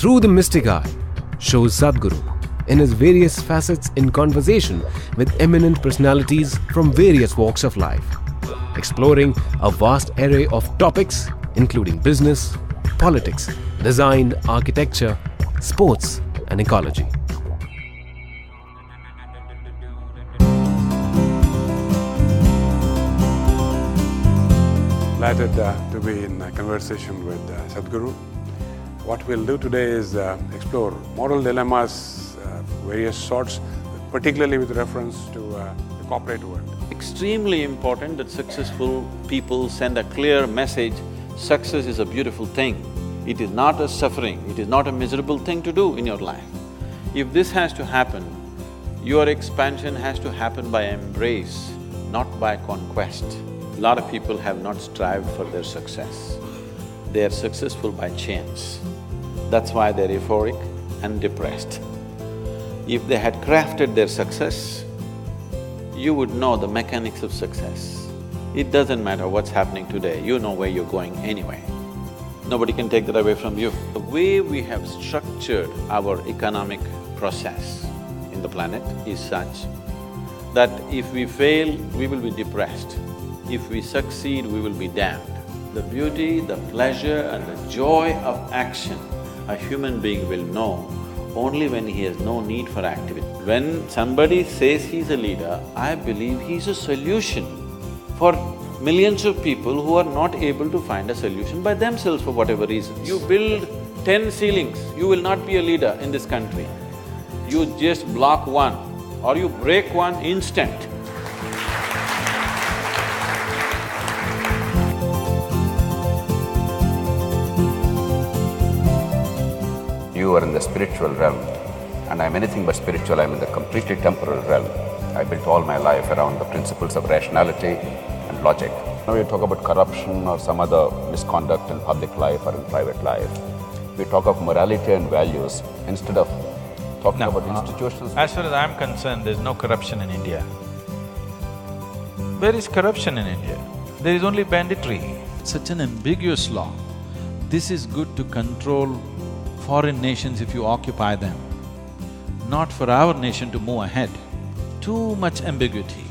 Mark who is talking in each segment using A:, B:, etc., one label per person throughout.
A: through the mystic eye, shows Sadhguru in his various facets in conversation with eminent personalities from various walks of life, exploring a vast array of topics including business, politics, design, architecture, sports and ecology.
B: Delighted to be in conversation with Sadhguru. What we'll do today is explore moral dilemmas, various sorts, particularly with reference to the corporate world.
C: Extremely important that successful people send a clear message, success is a beautiful thing. It is not a suffering, it is not a miserable thing to do in your life. If this has to happen, your expansion has to happen by embrace, not by conquest. A lot of people have not strived for their success. They are successful by chance. That's why they're euphoric and depressed. If they had crafted their success, you would know the mechanics of success. It doesn't matter what's happening today, you know where you're going anyway. Nobody can take that away from you. The way we have structured our economic process in the planet is such that if we fail, we will be depressed. If we succeed, we will be damned. The beauty, the pleasure and the joy of action a human being will know only when he has no need for activity. When somebody says he's a leader, I believe he's a solution for millions of people who are not able to find a solution by themselves for whatever reason. You build 10 ceilings, you will not be a leader in this country. You just block one or you break one instant.
D: You are in the spiritual realm, and I'm anything but spiritual, I'm in the completely temporal realm. I built all my life around the principles of rationality and logic. Now we talk about corruption or some other misconduct in public life or in private life. We talk of morality and values instead of talking about institutions.
E: As far as I'm concerned, there's no corruption in India. Where is corruption in India? There is only banditry. Such an ambiguous law. This is good to control foreign nations if you occupy them, not for our nation to move ahead. Too much ambiguity.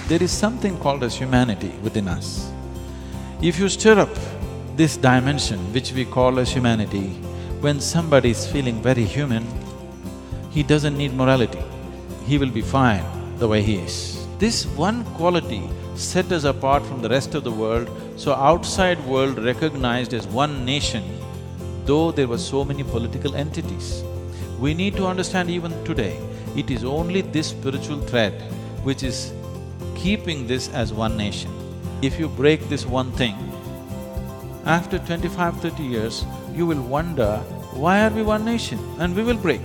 E: There is something called as humanity within us. If you stir up this dimension which we call as humanity, when somebody is feeling very human, he doesn't need morality, he will be fine the way he is. This one quality set us apart from the rest of the world, so outside world recognized as one nation, though there were so many political entities. We need to understand even today, it is only this spiritual thread which is keeping this as one nation. If you break this one thing, after 25-30 years, you will wonder, why are we one nation? And we will break.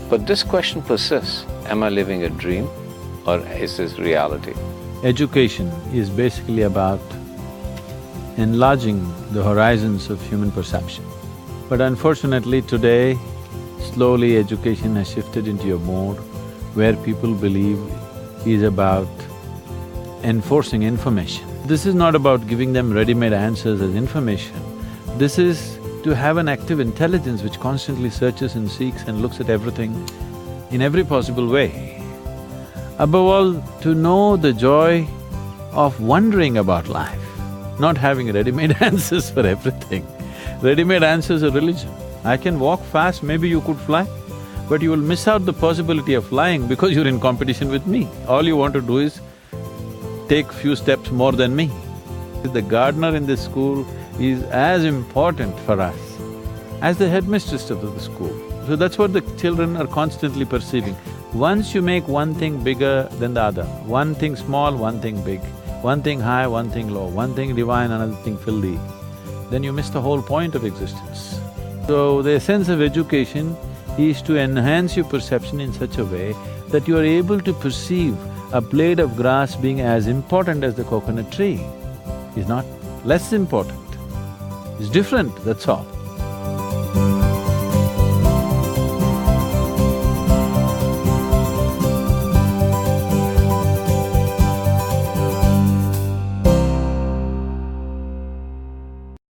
F: But this question persists, am I living a dream or is this reality?
G: Education is basically about enlarging the horizons of human perception. But unfortunately today, slowly education has shifted into a mode where people believe is about enforcing information. This is not about giving them ready-made answers as information. This is to have an active intelligence which constantly searches and seeks and looks at everything in every possible way. Above all, to know the joy of wondering about life, not having ready-made answers for everything. Ready-made answers are religion. I can walk fast, maybe you could fly, but you will miss out the possibility of flying because you're in competition with me. All you want to do is take few steps more than me. The gardener in this school is as important for us as the headmistress of the school. So that's what the children are constantly perceiving. Once you make one thing bigger than the other, one thing small, one thing big, one thing high, one thing low, one thing divine, another thing filthy, then you miss the whole point of existence. So the essence of education is to enhance your perception in such a way that you are able to perceive a blade of grass being as important as the coconut tree. Is not less important, it's different, that's all.